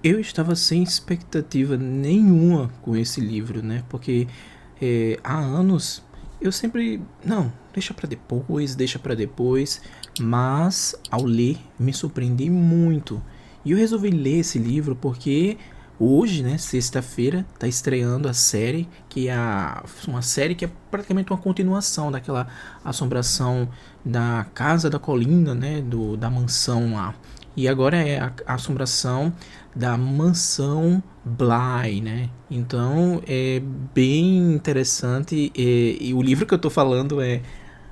Eu estava sem expectativa nenhuma com esse livro, né? Porque há anos eu sempre, não, deixa pra depois, mas ao ler me surpreendi muito. E eu resolvi ler esse livro porque hoje, né, sexta-feira, tá estreando a série, uma série que é praticamente uma continuação daquela assombração da Casa da Colina, né, da mansão lá. E agora é a assombração da mansão Bly, né? Então é bem interessante. E o livro que eu tô falando é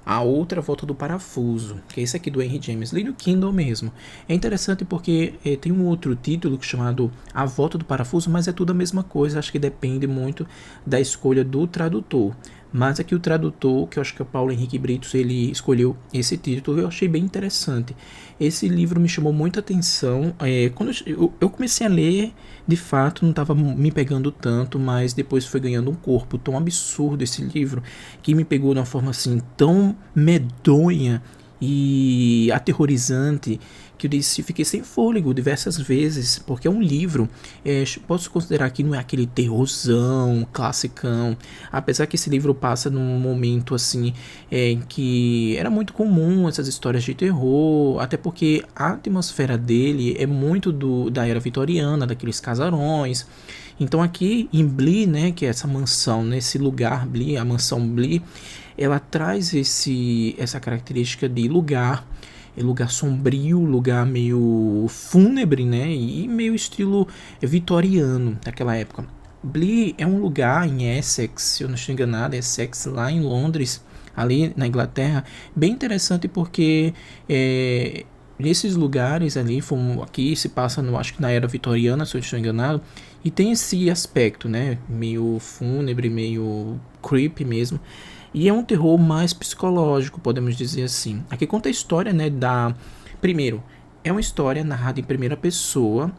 A Outra Volta do Parafuso, que é esse aqui do Henry James, li no Kindle mesmo. É interessante porque tem um outro título chamado A Volta do Parafuso, mas é tudo a mesma coisa. Acho que depende muito da escolha do tradutor. Mas aqui o tradutor, que eu acho que é o Paulo Henrique Britos, ele escolheu esse título, eu achei bem interessante. Esse livro me chamou muita atenção. Quando eu comecei a ler, de fato não estava me pegando tanto, mas depois foi ganhando um corpo tão absurdo esse livro, que me pegou de uma forma assim tão medonha e aterrorizante, que eu disse, fiquei sem fôlego diversas vezes, porque é um livro, posso considerar que não é aquele terrorzão, classicão, apesar que esse livro passa num momento assim, em que era muito comum essas histórias de terror, até porque a atmosfera dele é muito da era vitoriana, daqueles casarões. Então aqui em Bly, né, que é essa mansão, nesse lugar Bly, a mansão Bly, ela traz essa característica de lugar sombrio, lugar meio fúnebre, né? E meio estilo vitoriano daquela época. Bly é um lugar em Essex, se eu não estou enganado, Essex, lá em Londres, ali na Inglaterra, bem interessante porque nesses lugares ali, aqui se passa, acho que na era vitoriana, se eu não estou enganado, e tem esse aspecto, né, meio fúnebre, meio creepy mesmo, e é um terror mais psicológico, podemos dizer assim. Aqui conta a história, né, primeiro, é uma história narrada em primeira pessoa,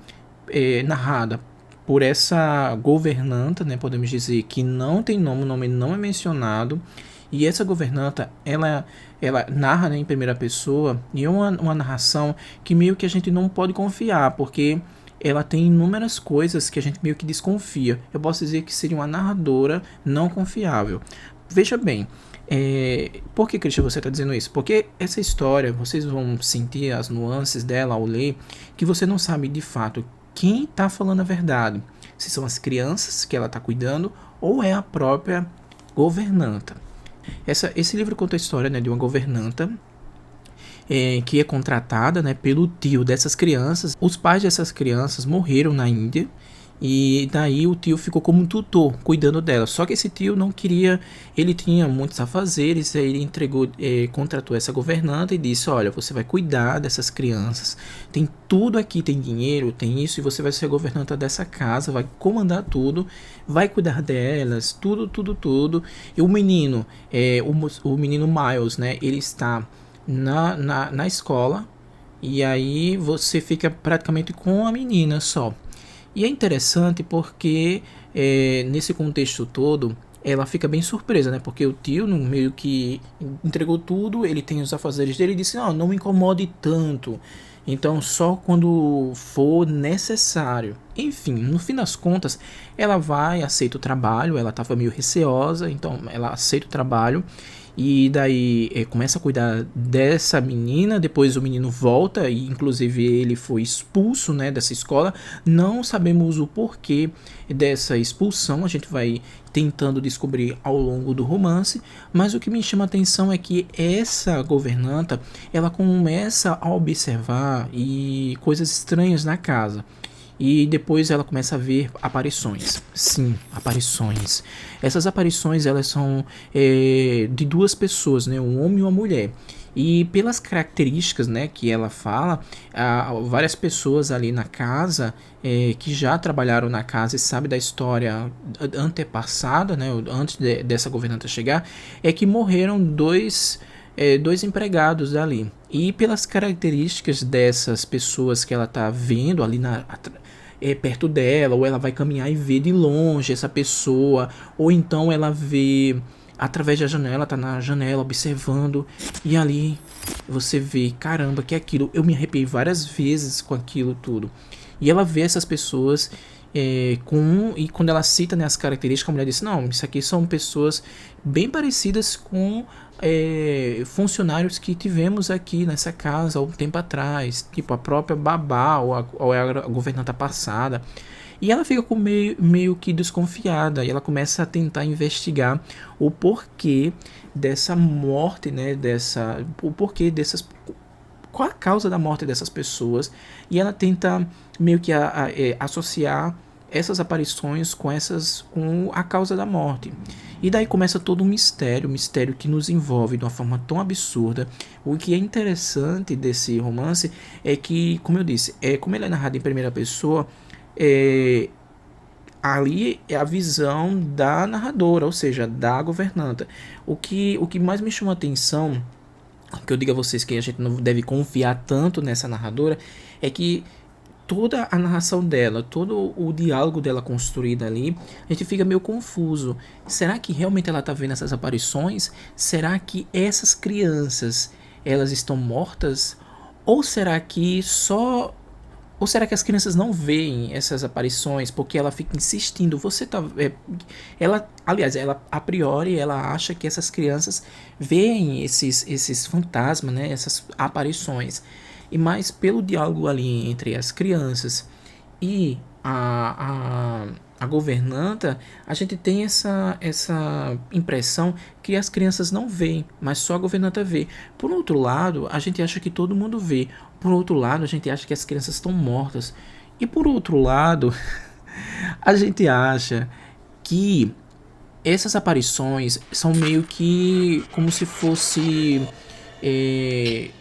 narrada por essa governanta, né, podemos dizer, que não tem nome, o nome não é mencionado, e essa governanta, ela narra, né, em primeira pessoa, e é uma narração que meio que a gente não pode confiar, porque ela tem inúmeras coisas que a gente meio que desconfia. Eu posso dizer que seria uma narradora não confiável. Veja bem, por que, Christian, você está dizendo isso? Porque essa história, vocês vão sentir as nuances dela ao ler, que você não sabe de fato quem está falando a verdade. Se são as crianças que ela está cuidando ou é a própria governanta. Esse livro conta a história, né, de uma governanta que é contratada, né, pelo tio dessas crianças. Os pais dessas crianças morreram na Índia e daí o tio ficou como um tutor, cuidando dela. Só que esse tio não queria, ele tinha muitos afazeres, aí ele contratou essa governanta e disse, olha, você vai cuidar dessas crianças, tem tudo aqui, tem dinheiro, tem isso, e você vai ser a governanta dessa casa, vai comandar tudo, vai cuidar delas, tudo, tudo, tudo. E o menino, o menino Miles, né, ele está na escola, e aí você fica praticamente com a menina só. E é interessante porque nesse contexto todo ela fica bem surpresa, né? Porque o tio no meio que entregou tudo, ele tem os afazeres dele e disse: não me incomode tanto. Então só quando for necessário. Enfim, no fim das contas, ela vai, aceita o trabalho, ela estava meio receosa, então ela aceita o trabalho e daí começa a cuidar dessa menina. Depois o menino volta e inclusive ele foi expulso, né, dessa escola. Não sabemos o porquê dessa expulsão, a gente vai tentando descobrir ao longo do romance, mas o que me chama a atenção é que essa governanta, ela começa a observar coisas estranhas na casa. E depois ela começa a ver aparições. Sim, aparições. Essas aparições elas são de duas pessoas, né, um homem e uma mulher. E pelas características, né, que ela fala, há várias pessoas ali na casa que já trabalharam na casa e sabem da história antepassada, né, antes dessa governanta chegar, é que morreram dois empregados ali. E pelas características dessas pessoas que ela está vendo ali perto dela, ou ela vai caminhar e vê de longe essa pessoa, ou então ela vê através da janela, tá na janela observando, e ali você vê, caramba, que é aquilo. Eu me arrepiei várias vezes com aquilo tudo. E ela vê essas pessoas e quando ela cita, né, as características, a mulher disse, não, isso aqui são pessoas bem parecidas com funcionários que tivemos aqui nessa casa há um tempo atrás, tipo a própria babá ou a governanta passada. E ela fica com meio que desconfiada e ela começa a tentar investigar o porquê dessa morte, né, o porquê dessas, qual a causa da morte dessas pessoas, e ela tenta meio que associar essas aparições com a causa da morte. E daí começa todo um mistério que nos envolve de uma forma tão absurda. O que é interessante desse romance é que, como eu disse, como ele é narrado em primeira pessoa, é, ali é a visão da narradora, ou seja, da governanta. O que mais me chama a atenção, que eu digo a vocês que a gente não deve confiar tanto nessa narradora, é que toda a narração dela, todo o diálogo dela construído ali, a gente fica meio confuso. Será que realmente ela está vendo essas aparições? Será que essas crianças, elas estão mortas? Ou será que só ou será que as crianças não veem essas aparições porque ela fica insistindo? Você tá. Ela, aliás, ela a priori ela acha que essas crianças veem esses fantasmas, né? Essas aparições. E mais pelo diálogo ali entre as crianças e a governanta, a gente tem essa impressão que as crianças não veem, mas só a governanta vê. Por outro lado, a gente acha que todo mundo vê. Por outro lado, a gente acha que as crianças estão mortas. E por outro lado, a gente acha que essas aparições são meio que como se fosse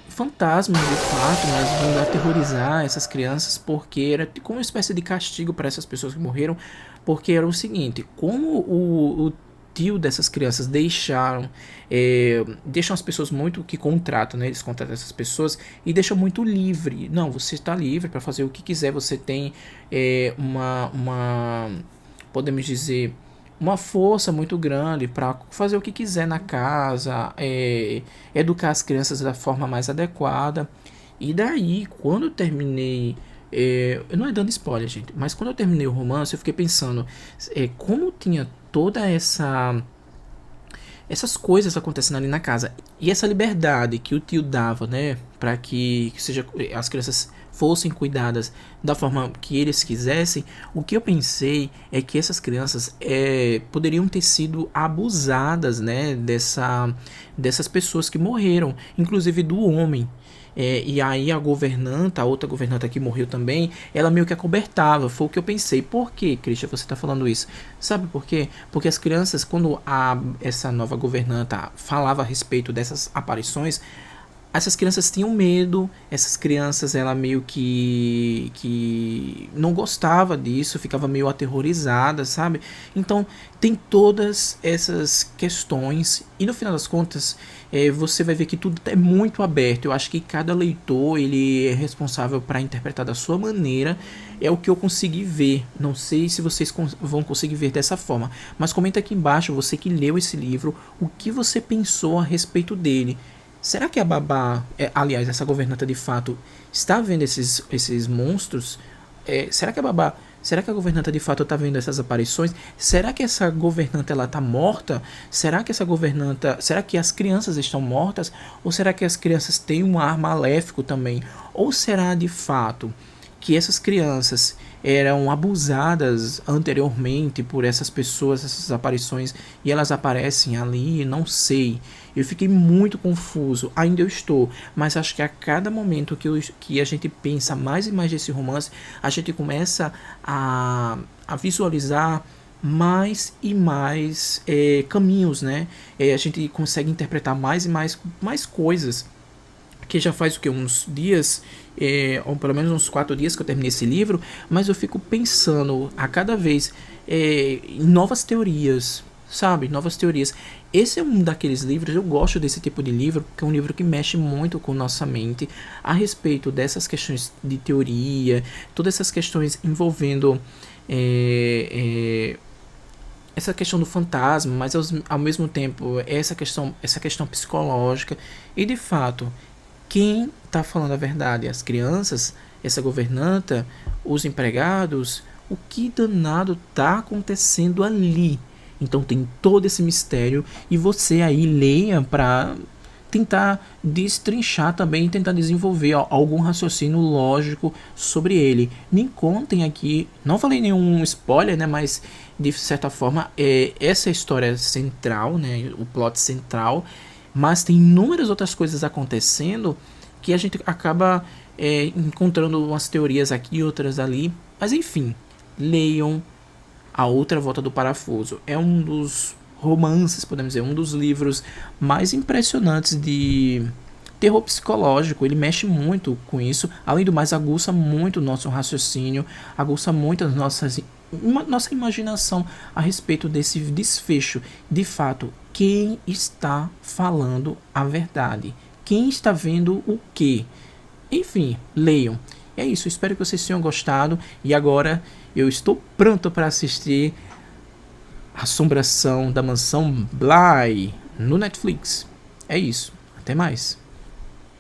fantasmas de fato, mas vindo aterrorizar essas crianças, porque era como uma espécie de castigo para essas pessoas que morreram, porque era o seguinte, como o tio dessas crianças deixam as pessoas muito que contratam, né? Eles contratam essas pessoas e deixam muito livre. Não, você está livre para fazer o que quiser, você tem podemos dizer, uma força muito grande para fazer o que quiser na casa, educar as crianças da forma mais adequada. E daí, quando eu terminei, não é dando spoiler, gente, mas quando eu terminei o romance, eu fiquei pensando, como tinha toda essas coisas acontecendo ali na casa e essa liberdade que o tio dava, né, para que seja as crianças fossem cuidadas da forma que eles quisessem. O que eu pensei é que essas crianças poderiam ter sido abusadas, né, dessas pessoas que morreram, inclusive do homem. E aí a outra governanta que morreu também, ela meio que acobertava. Foi o que eu pensei. Por que, Christian, você está falando isso? Sabe por quê? Porque as crianças, quando essa nova governanta falava a respeito dessas aparições, essas crianças tinham medo, essas crianças ela meio que não gostava disso, ficava meio aterrorizada, sabe? Então tem todas essas questões e no final das contas você vai ver que tudo é muito aberto. Eu acho que cada leitor ele é responsável para interpretar da sua maneira. É o que eu consegui ver. Não sei se vocês vão conseguir ver dessa forma, mas comenta aqui embaixo, você que leu esse livro, o que você pensou a respeito dele. Será que a babá, aliás, essa governanta de fato está vendo esses monstros? Será que a governanta de fato está vendo essas aparições? Será que essa governanta ela está morta? Será que as crianças estão mortas? Ou será que as crianças têm um ar maléfico também? Ou será de fato que essas crianças eram abusadas anteriormente por essas pessoas, essas aparições, e elas aparecem ali? Não sei. Eu fiquei muito confuso, ainda eu estou, mas acho que a cada momento que a gente pensa mais e mais desse romance, a gente começa a visualizar mais e mais caminhos, né? A gente consegue interpretar mais e mais coisas. Que já faz o que? Uns dias, ou pelo menos uns 4 dias que eu terminei esse livro, mas eu fico pensando a cada vez em novas teorias, sabe? Novas teorias. Esse é um daqueles livros, eu gosto desse tipo de livro, porque é um livro que mexe muito com nossa mente a respeito dessas questões de teoria, todas essas questões envolvendo essa questão do fantasma, mas ao mesmo tempo essa questão psicológica. E de fato, quem está falando a verdade? As crianças, essa governanta, os empregados, o que danado tá acontecendo ali? Então tem todo esse mistério e você aí leia para tentar destrinchar também e tentar desenvolver algum raciocínio lógico sobre ele. Me contem aqui, não falei nenhum spoiler, né, mas de certa forma essa é a história central, né, o plot central, mas tem inúmeras outras coisas acontecendo que a gente acaba encontrando umas teorias aqui, outras ali, mas enfim, leiam A Outra Volta do Parafuso. É um dos romances, podemos dizer, um dos livros mais impressionantes de terror psicológico. Ele mexe muito com isso. Além do mais, aguça muito o nosso raciocínio, aguça muito as nossa imaginação a respeito desse desfecho. De fato, quem está falando a verdade? Quem está vendo o quê? Enfim, leiam. É isso, espero que vocês tenham gostado. E agora eu estou pronto para assistir Assombração da Mansão Bly no Netflix. É isso, até mais.